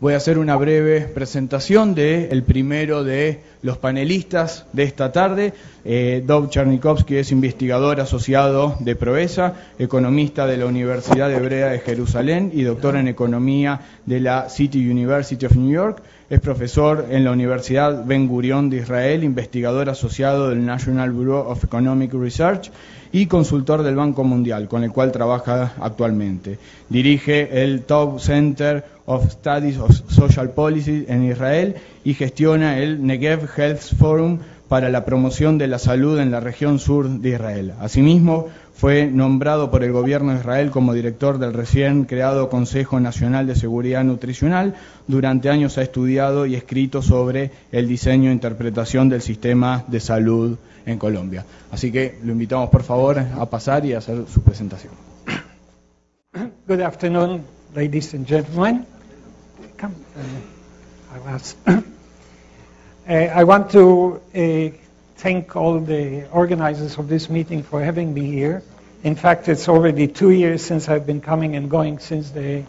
Voy a hacer una breve presentación del primero de los panelistas de esta tarde. Dov Chernikovsky es investigador asociado de Proesa, economista de la Universidad Hebrea de Jerusalén y doctor en economía de la City University of New York. Es profesor en la Universidad Ben Gurion de Israel, investigador asociado del National Bureau of Economic Research y consultor del Banco Mundial, con el cual trabaja actualmente. Dirige el Top Center of Studies of Social Policy en Israel y gestiona el Negev Health Forum para la promoción de la salud en la región sur de Israel. Asimismo, fue nombrado por el gobierno de Israel como director del recién creado Consejo Nacional de Seguridad Nutricional. Durante años ha estudiado y escrito sobre el diseño e interpretación del sistema de salud en Colombia. Así que lo invitamos, por favor, a pasar y a hacer su presentación. Good afternoon, ladies and gentlemen. Come, I want to thank all the organizers of this meeting for having me here. In fact, it's already 2 years since I've been coming and going since the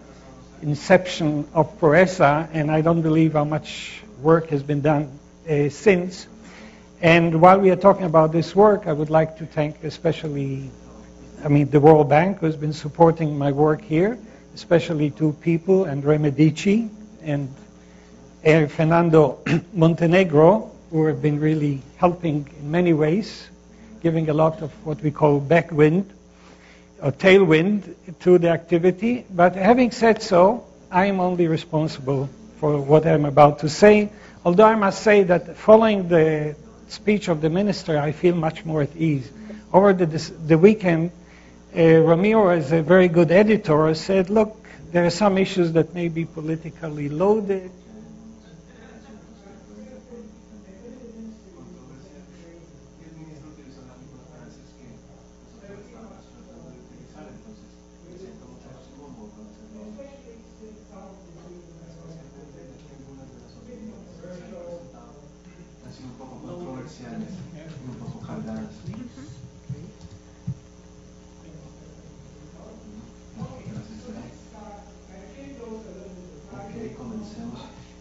inception of Proesa, and I don't believe how much work has been done since. And while we are talking about this work, I would like to thank especially, the World Bank, who's been supporting my work here, especially two people, Andre Medici and Fernando Montenegro, who have been really helping in many ways, giving a lot of what we call backwind or tailwind to the activity. But having said so, I am only responsible for what I'm about to say, although I must say that following the speech of the minister, I feel much more at ease. Over the weekend, Ramiro, as a very good editor, said, look, there are some issues that may be politically loaded.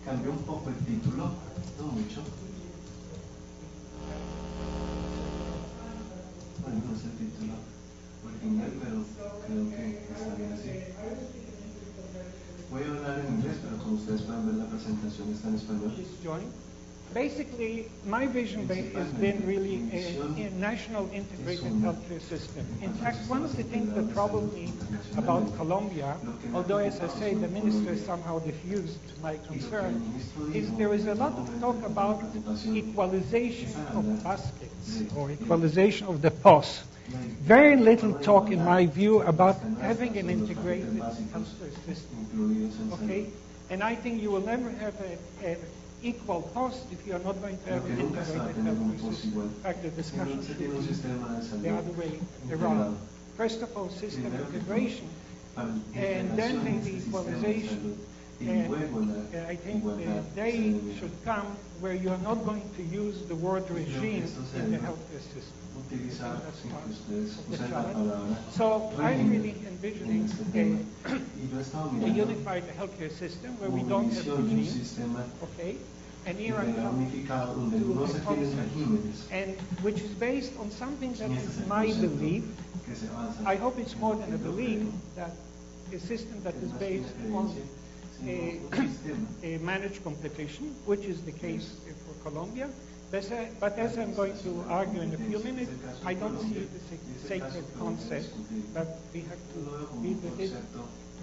Cambió un poco el título, no mucho. Bueno, no es el título original, pero creo que está bien así. Voy a hablar en inglés, pero como ustedes pueden ver, la presentación está en español. Basically, my vision has been really a national integrated healthcare system. In fact, one of the things that troubled me about Colombia, although as I say the minister somehow diffused my concern, is there is a lot of talk about equalization of baskets or equalization of the POS. Very little talk, in my view, about having an integrated healthcare system. Okay, and I think you will never have a equal cost if you are not going to have an integrated healthcare system. In fact, the discussion should be the other way around. First of all, system integration, and then maybe equalization. And I think the day should come where you are not going to use the word regime in the healthcare system. That's part of the challenge. So I'm really envisioning a unified healthcare system where we don't have regimes, okay? And here I come to a concept, and which is based on something that is my belief. I hope it's more than a belief, that a system that is based on a managed competition, which is the case for Colombia. But as I'm going to argue in a few minutes, I don't see it as a sacred concept, but we have to deal with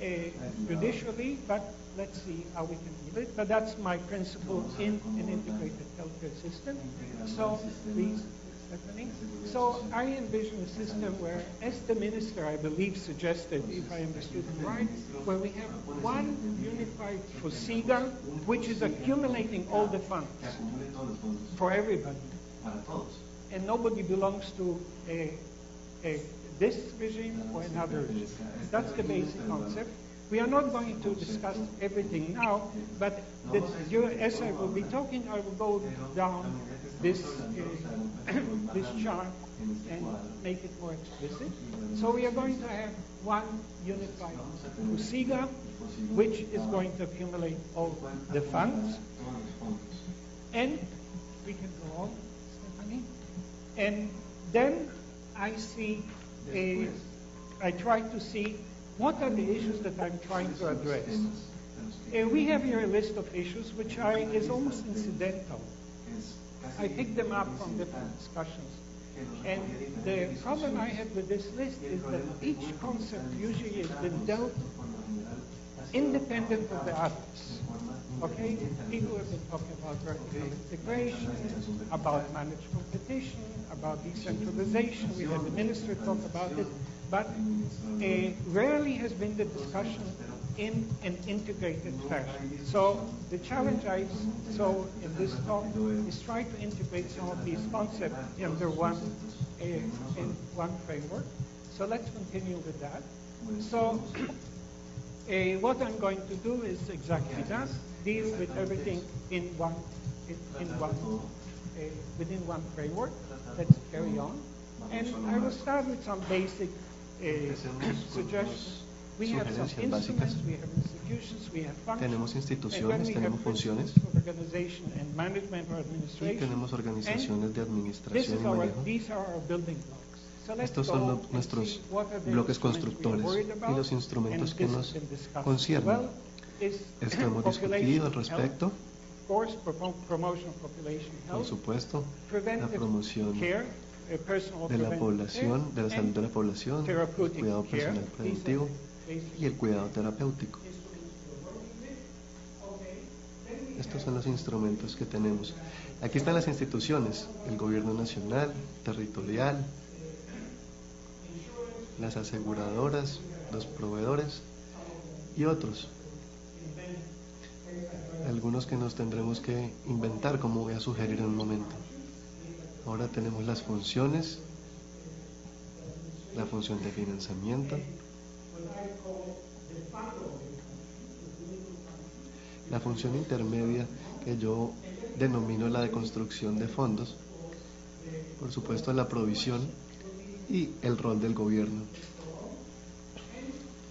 it judicially, but let's see how we can deal it. But that's my principle in an integrated healthcare system. So please, Stephanie. So I envision a system where, as the minister, I believe, suggested, if I understood him right, where we have one unified FOSIGA, which is accumulating all the funds for everybody. And nobody belongs to this regime or another regime. That's the basic concept. We are not going to discuss everything now, but as I will be talking, I will go down this this chart and make it more explicit. So we are going to have one unified FUSIGA, which is going to accumulate all the funds. And we can go on, Stephanie. And then I try to see what are the issues that I'm trying to address. We have here a list of issues which is almost incidental. I picked them up from different discussions. And the problem I have with this list is that each concept usually has been dealt independent of the others. Okay? People have been talking about vertical integration, about managed competition, about decentralization. We had the minister talk about it. But rarely has been the discussion in an integrated fashion. So the challenge I saw in this talk is try to integrate some of these concepts under one framework. So let's continue with that. So what I'm going to do is exactly that: deal with everything within one framework. Let's carry on, and I will start with some basic suggestions. We have some instruments, we have institutions, we have functions. Tenemos instituciones, tenemos funciones. Organization and management or Y administration. tenemos organizaciones de administración y manejo. These are our building blocks. So let's Estos go son and nuestros see what are the bloques instruments we are constructores worried y about, los instrumentos and que this nos has been discussed. conciernen. Well, is Esto hemos population discutido al health, respecto. of course, promotion of population Por health, supuesto, la preventive promoción care, personal de la preventive población, care, de la salud and de la población, el therapeutic cuidado care. personal These are preventivo basic y el cuidado terapéutico. Estos son los instrumentos que tenemos. Aquí están las instituciones: el gobierno nacional, territorial, las aseguradoras, los proveedores y otros. Algunos que nos tendremos que inventar, como voy a sugerir en un momento. Ahora tenemos las funciones, la función de financiamiento, la función intermedia, que yo denomino la de construcción de fondos, por supuesto la provisión y el rol del gobierno.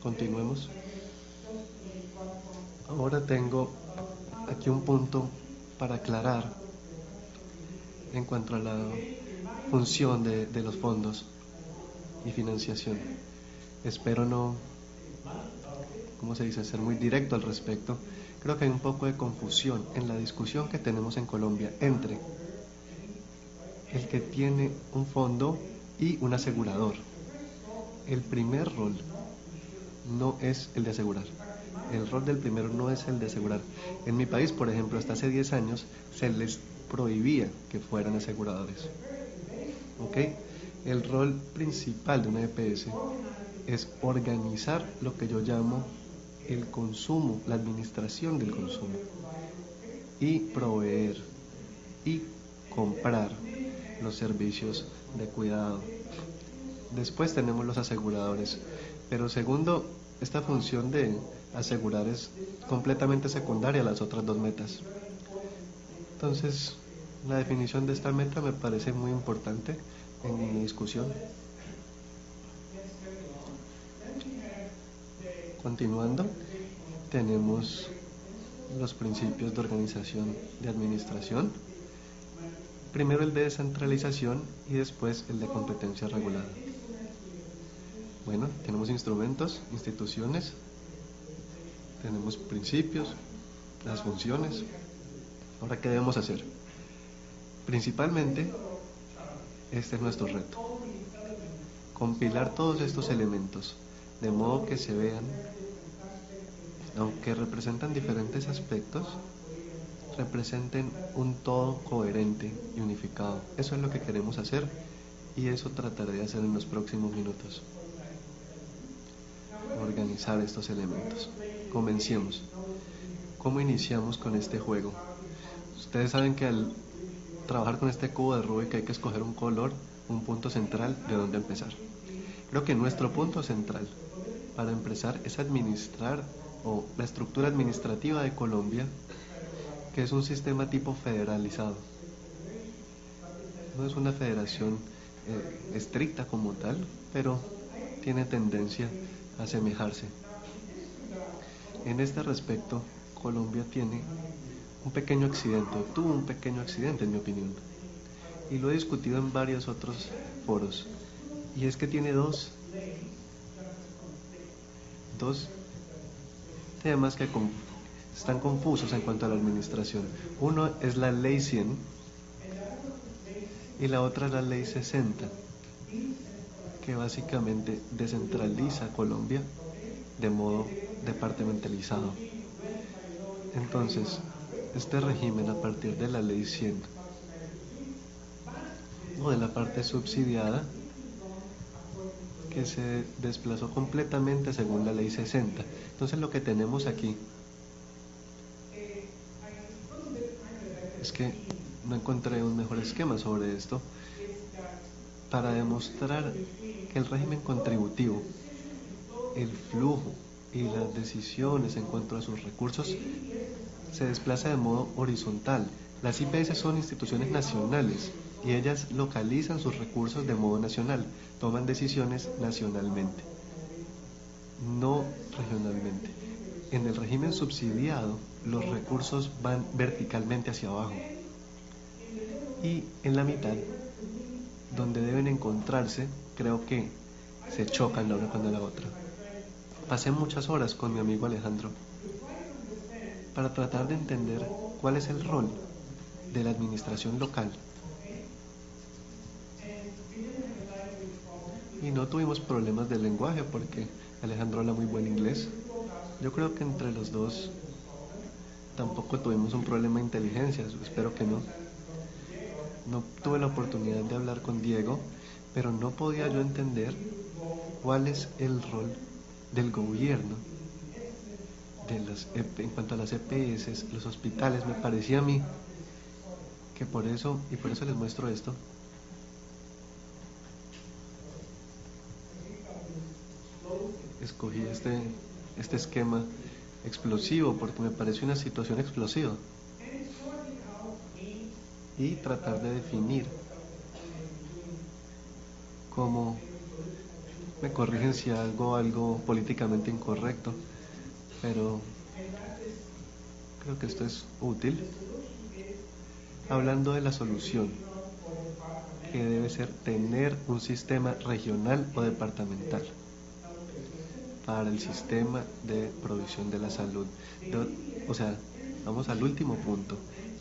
Continuemos. Ahora tengo aquí un punto para aclarar en cuanto a la función de los fondos y financiación. Espero no, ¿cómo se dice?, ser muy directo al respecto. Creo que hay un poco de confusión en la discusión que tenemos en Colombia entre el que tiene un fondo y un asegurador. El primer rol no es el de asegurar. El rol del primero no es el de asegurar. En mi país, por ejemplo, hasta hace 10 años se les prohibía que fueran aseguradores. ¿Ok? El rol principal de una EPS es organizar lo que yo llamo el consumo, la administración del consumo, y proveer y comprar los servicios de cuidado. Después tenemos los aseguradores, pero segundo, esta función de asegurar es completamente secundaria a las otras dos metas. Entonces, la definición de esta meta me parece muy importante en mi discusión. Continuando, tenemos los principios de organización de administración. Primero el de descentralización y después el de competencia regulada. Bueno, tenemos instrumentos, instituciones, tenemos principios, las funciones. Ahora, ¿qué debemos hacer? Principalmente, este es nuestro reto: compilar todos estos elementos de modo que se vean, aunque representan diferentes aspectos, representen un todo coherente y unificado. Eso es lo que queremos hacer y eso trataré de hacer en los próximos minutos. Organizar estos elementos. Comencemos. ¿Cómo iniciamos con este juego? Ustedes saben que al trabajar con este cubo de Rubik hay que escoger un color, un punto central de dónde empezar. Creo que nuestro punto central para empezar es administrar la estructura administrativa de Colombia, que es un sistema tipo federalizado. No es una federación estricta como tal, pero tiene tendencia a asemejarse. En este respecto, Colombia tiene un pequeño accidente, tuvo un pequeño accidente en mi opinión, y lo he discutido en varios otros foros, y es que tiene dos temas que están confusos en cuanto a la administración. Uno es la Ley 100 y la otra es la Ley 60, que básicamente descentraliza Colombia de modo departamentalizado. Entonces, este régimen, a partir de la Ley 100 o de la parte subsidiada, que se desplazó completamente según la Ley 60. Entonces, lo que tenemos aquí es que no encontré un mejor esquema sobre esto para demostrar que el régimen contributivo, el flujo y las decisiones en cuanto a sus recursos se desplaza de modo horizontal. Las IPS son instituciones nacionales y ellas localizan sus recursos de modo nacional, toman decisiones nacionalmente, no regionalmente. En el régimen subsidiado, los recursos van verticalmente hacia abajo y en la mitad, donde deben encontrarse, creo que se chocan la una con la otra. Pasé muchas horas con mi amigo Alejandro para tratar de entender cuál es el rol de la administración local. Y no tuvimos problemas de lenguaje porque Alejandro habla muy buen inglés. Yo creo que entre los dos tampoco tuvimos un problema de inteligencia, espero que no. No tuve la oportunidad de hablar con Diego, pero no podía yo entender cuál es el rol del gobierno en cuanto a las EPS, los hospitales. Me parecía a mí que por eso les muestro esto. Escogí este esquema explosivo porque me pareció una situación explosiva y tratar de definir cómo, me corrigen si hago algo políticamente incorrecto, pero creo que esto es útil, hablando de la solución, que debe ser tener un sistema regional o departamental para el sistema de provisión de la salud. O sea, vamos al último punto.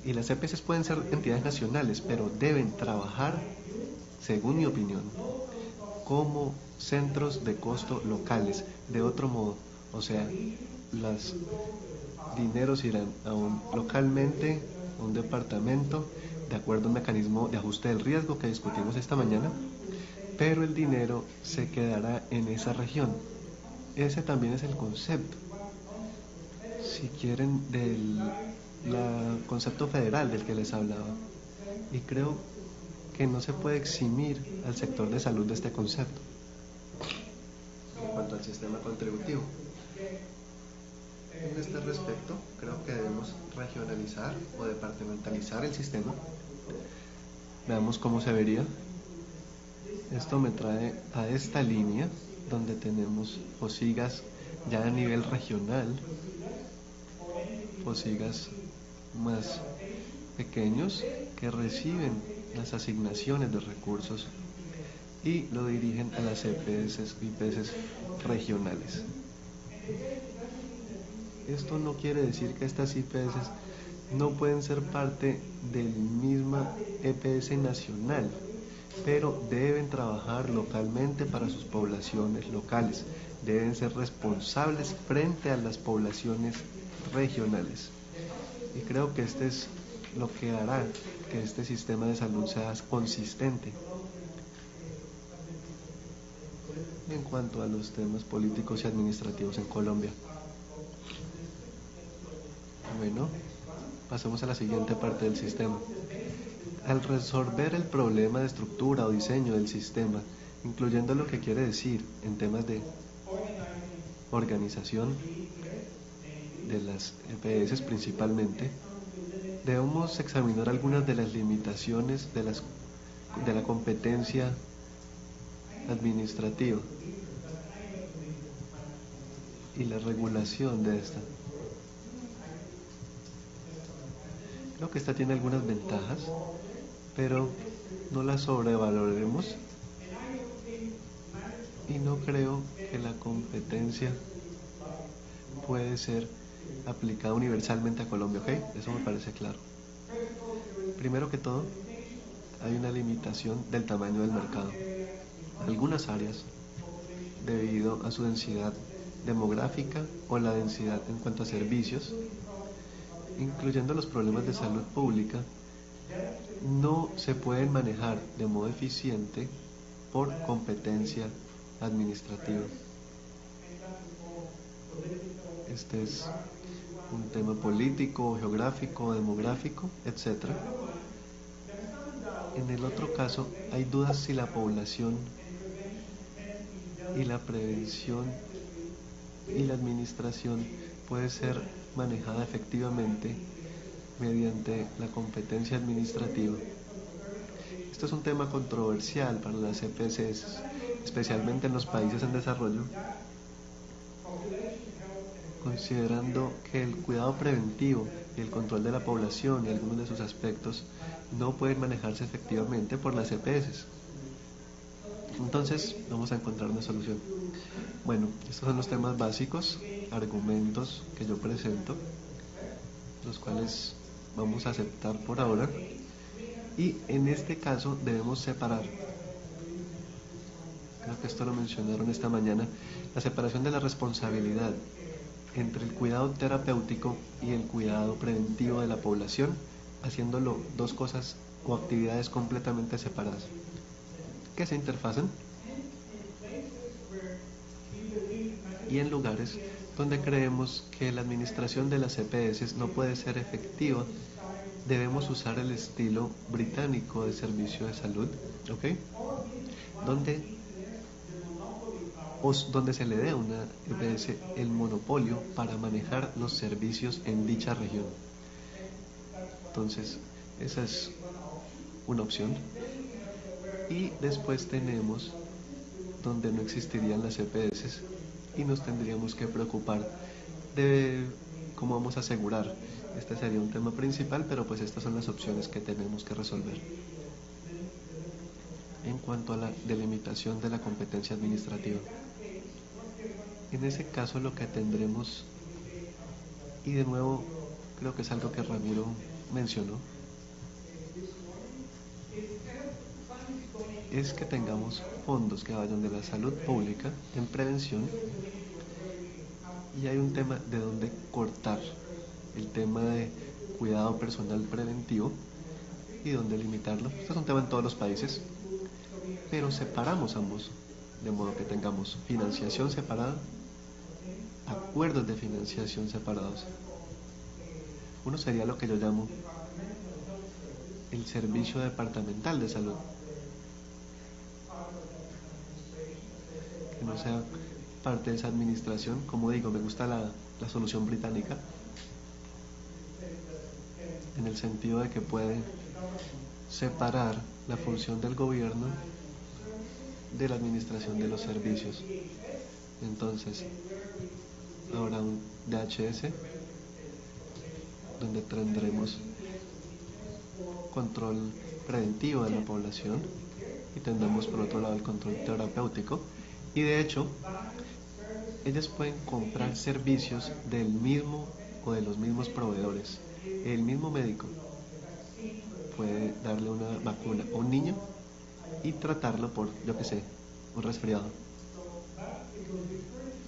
Y las EPS pueden ser entidades nacionales, pero deben trabajar, según mi opinión, como centros de costo locales. De otro modo, o sea, los dineros irán localmente a un departamento, de acuerdo a un mecanismo de ajuste del riesgo que discutimos esta mañana, pero el dinero se quedará en esa región. Ese también es el concepto, si quieren, del concepto federal del que les hablaba. Y creo que no se puede eximir al sector de salud de este concepto. En cuanto al sistema contributivo, en este respecto, creo que debemos regionalizar o departamentalizar el sistema. Veamos cómo se vería. Esto me trae a esta línea donde tenemos POSIGAS ya a nivel regional, POSIGAS más pequeños que reciben las asignaciones de recursos y lo dirigen a las EPS y IPS regionales. Esto no quiere decir que estas IPS no pueden ser parte del misma EPS nacional, pero deben trabajar localmente para sus poblaciones locales, deben ser responsables frente a las poblaciones regionales. Y creo que este es lo que hará que este sistema de salud sea consistente. En cuanto a los temas políticos y administrativos en Colombia. Bueno, pasemos a la siguiente parte del sistema. Al resolver el problema de estructura o diseño del sistema, incluyendo lo que quiere decir en temas de organización de las EPS principalmente, debemos examinar algunas de las limitaciones de las de la competencia administrativa y la regulación de esta. Creo que esta tiene algunas ventajas, pero no la sobrevaloremos, y no creo que la competencia puede ser aplicada universalmente a Colombia, ¿ok? Eso me parece claro. Primero que todo, hay una limitación del tamaño del mercado. Algunas áreas, debido a su densidad demográfica o la densidad en cuanto a servicios, incluyendo los problemas de salud pública, no se pueden manejar de modo eficiente por competencia administrativa. Este es un tema político, geográfico, demográfico, etc. En el otro caso, hay dudas si la población y la prevención y la administración puede ser manejada efectivamente mediante la competencia administrativa. Esto es un tema controversial para las EPS, especialmente en los países en desarrollo, considerando que el cuidado preventivo y el control de la población y algunos de sus aspectos no pueden manejarse efectivamente por las EPS. Entonces, vamos a encontrar una solución. Bueno, estos son los temas básicos, argumentos que yo presento, los cuales vamos a aceptar por ahora. Y en este caso debemos separar, creo que esto lo mencionaron esta mañana, la separación de la responsabilidad entre el cuidado terapéutico y el cuidado preventivo de la población, haciéndolo dos cosas o actividades completamente separadas, que se interfacen, y en lugares donde creemos que la administración de las EPS no puede ser efectiva, debemos usar el estilo británico de servicio de salud, ¿ok? Donde se le dé a una EPS el monopolio para manejar los servicios en dicha región. Entonces, esa es una opción. Y después tenemos donde no existirían las EPS y nos tendríamos que preocupar de cómo vamos a asegurar. Este sería un tema principal, pero pues estas son las opciones que tenemos que resolver. En cuanto a la delimitación de la competencia administrativa, en ese caso lo que tendremos, y de nuevo creo que es algo que Ramiro mencionó, es que tengamos fondos que vayan de la salud pública en prevención, y hay un tema de dónde cortar el tema de cuidado personal preventivo y dónde limitarlo. Esto es un tema en todos los países, pero separamos ambos, de modo que tengamos financiación separada, acuerdos de financiación separados. Uno sería lo que yo llamo el servicio departamental de salud, que no sea parte de esa administración. Como digo, me gusta la solución británica, en el sentido de que puede separar la función del gobierno de la administración de los servicios. Entonces, habrá un DHS donde tendremos control preventivo de la población y tendremos por otro lado el control terapéutico, y de hecho ellos pueden comprar servicios del mismo o de los mismos proveedores. El mismo médico puede darle una vacuna a un niño y tratarlo por, yo que sé, un resfriado.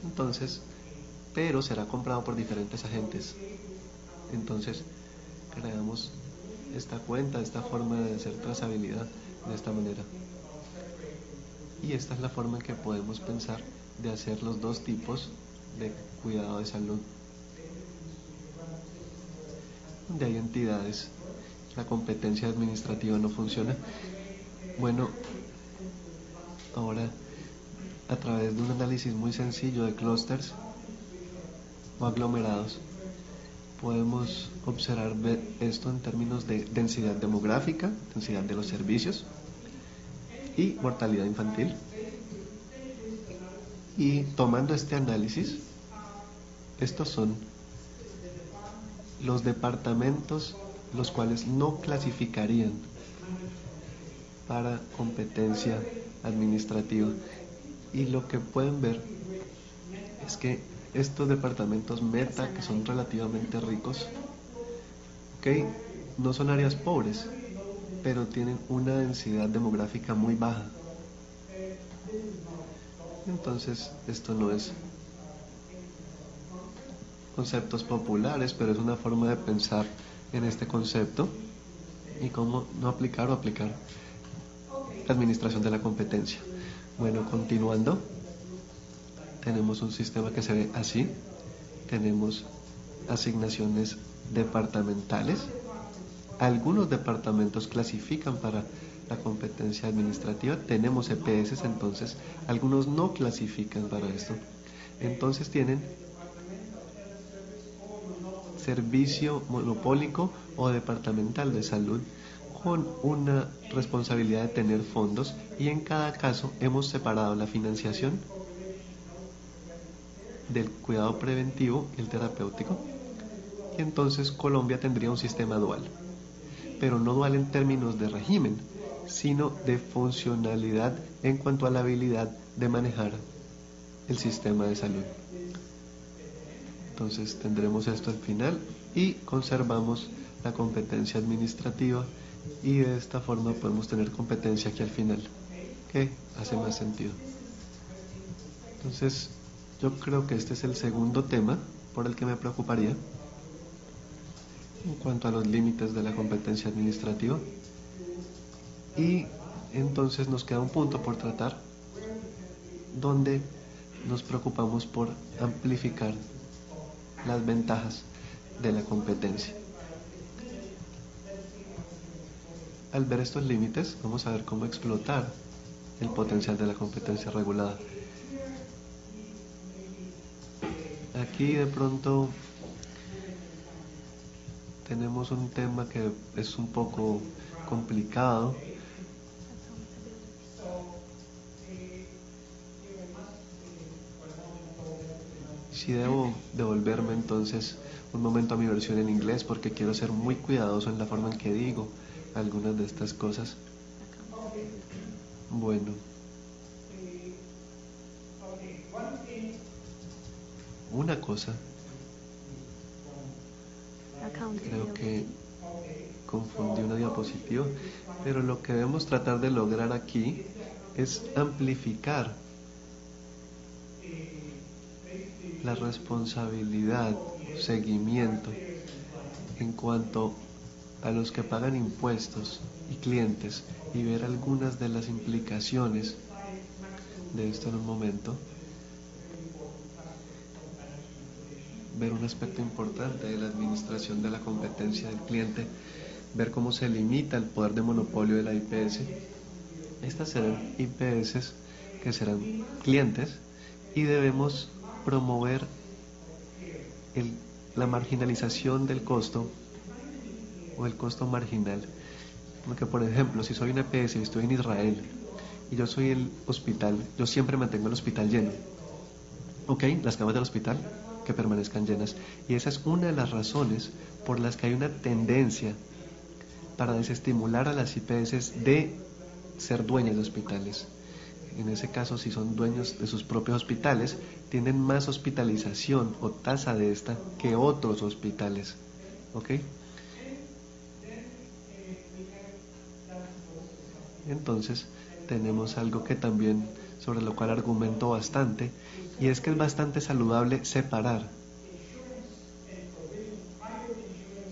Entonces, pero será comprado por diferentes agentes. Entonces, creamos esta cuenta, esta forma de hacer trazabilidad de esta manera. Y esta es la forma en que podemos pensar de hacer los dos tipos de cuidado de salud. Donde hay entidades, la competencia administrativa no funciona. Bueno, ahora a través de un análisis muy sencillo de clústeres o aglomerados, podemos observar esto en términos de densidad demográfica, densidad de los servicios, y mortalidad infantil. Y tomando este análisis, estos son los departamentos los cuales no clasificarían para competencia administrativa. Y lo que pueden ver es que estos departamentos meta, que son relativamente ricos, no son áreas pobres, pero tienen una densidad demográfica muy baja. Entonces, esto no es conceptos populares, pero es una forma de pensar en este concepto y cómo no aplicar o aplicar la administración de la competencia. Bueno, continuando, tenemos un sistema que se ve así. Tenemos asignaciones departamentales. Algunos departamentos clasifican para la competencia administrativa. Tenemos EPS, entonces algunos no clasifican para esto. Entonces tienen servicio monopólico o departamental de salud, con una responsabilidad de tener fondos, y en cada caso hemos separado la financiación del cuidado preventivo y el terapéutico. Y entonces Colombia tendría un sistema dual, pero no dual en términos de régimen, sino de funcionalidad en cuanto a la habilidad de manejar el sistema de salud. Entonces tendremos esto al final y conservamos la competencia administrativa, y de esta forma podemos tener competencia aquí al final, que hace más sentido. Entonces yo creo que este es el segundo tema por el que me preocuparía en cuanto a los límites de la competencia administrativa. Y entonces nos queda un punto por tratar, donde nos preocupamos por amplificar las ventajas de la competencia. Al ver estos límites, vamos a ver cómo explotar el potencial de la competencia regulada. Aquí de pronto tenemos un tema que es un poco complicado. Si debo devolverme entonces un momento a mi versión en inglés, porque quiero ser muy cuidadoso en la forma en que digo algunas de estas cosas. Bueno, una cosa, creo que confundí una diapositiva, pero lo que debemos tratar de lograr aquí es amplificar la responsabilidad, seguimiento en cuanto a los que pagan impuestos y clientes, y ver algunas de las implicaciones de esto en un momento. Ver un aspecto importante de la administración de la competencia del cliente, ver cómo se limita el poder de monopolio de la IPS. Estas serán IPS que serán clientes, y debemos promover la marginalización del costo, o el costo marginal. Porque, por ejemplo, si soy una EPS y estoy en Israel y yo soy el hospital, yo siempre mantengo el hospital lleno, las camas del hospital que permanezcan llenas, y esa es una de las razones por las que hay una tendencia para desestimular a las IPS de ser dueñas de hospitales. En ese caso, si son dueños de sus propios hospitales, tienen más hospitalización o tasa de esta que otros hospitales. Entonces tenemos algo que también, sobre lo cual argumento bastante, y es que es bastante saludable separar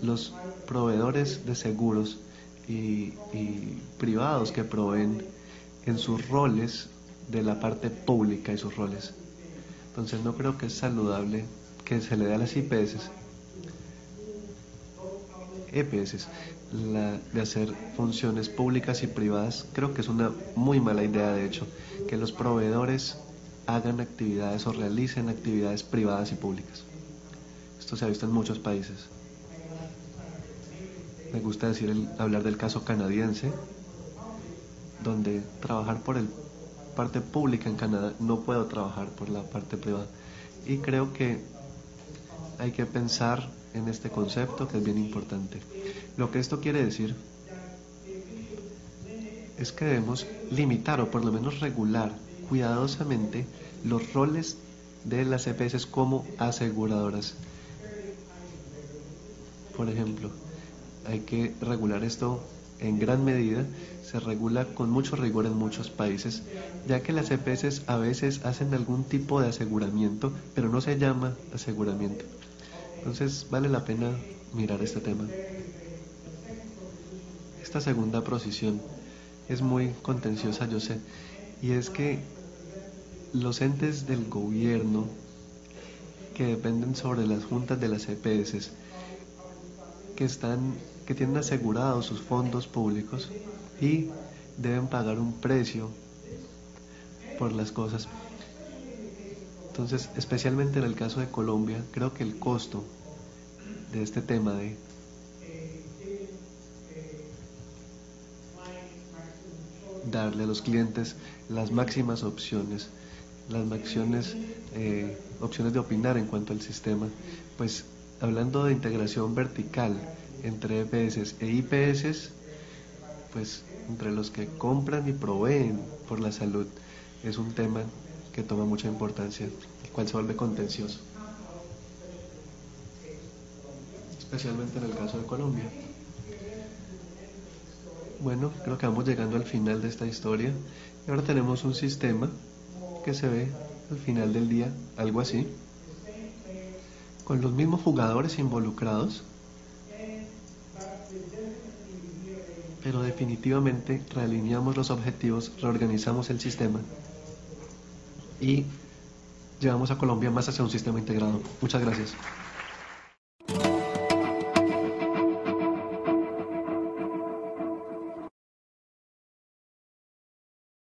los proveedores de seguros y privados que proveen en sus roles de la parte pública y sus roles. Entonces no creo que es saludable que se le dé a las EPS de hacer funciones públicas y privadas. Creo que es una muy mala idea, de hecho, que los proveedores hagan actividades o realicen actividades privadas y públicas. Esto se ha visto en muchos países. Me gusta hablar del caso canadiense, donde trabajar por la parte pública en Canadá no puedo trabajar por la parte privada. Y creo que hay que pensar en este concepto, que es bien importante. Lo que esto quiere decir es que debemos limitar o por lo menos regular cuidadosamente los roles de las EPS como aseguradoras. Por ejemplo, hay que regular esto en gran medida, se regula con mucho rigor en muchos países, ya que las EPS a veces hacen algún tipo de aseguramiento, pero no se llama aseguramiento. Entonces vale la pena mirar este tema. Esta segunda posición es muy contenciosa, yo sé, y es que los entes del gobierno que dependen sobre las juntas de las EPS, que tienen asegurados sus fondos públicos y deben pagar un precio por las cosas. Entonces, especialmente en el caso de Colombia, creo que el costo de este tema de darle a los clientes las máximas opciones, opciones de opinar en cuanto al sistema, pues hablando de integración vertical entre EPS e IPS, pues entre los que compran y proveen por la salud, es un tema que toma mucha importancia, el cual se vuelve contencioso, especialmente en el caso de Colombia. Bueno, creo que vamos llegando al final de esta historia y ahora tenemos un sistema que se ve al final del día algo así, con los mismos jugadores involucrados, pero definitivamente realineamos los objetivos, reorganizamos el sistema y llevamos a Colombia más hacia un sistema integrado. Muchas gracias.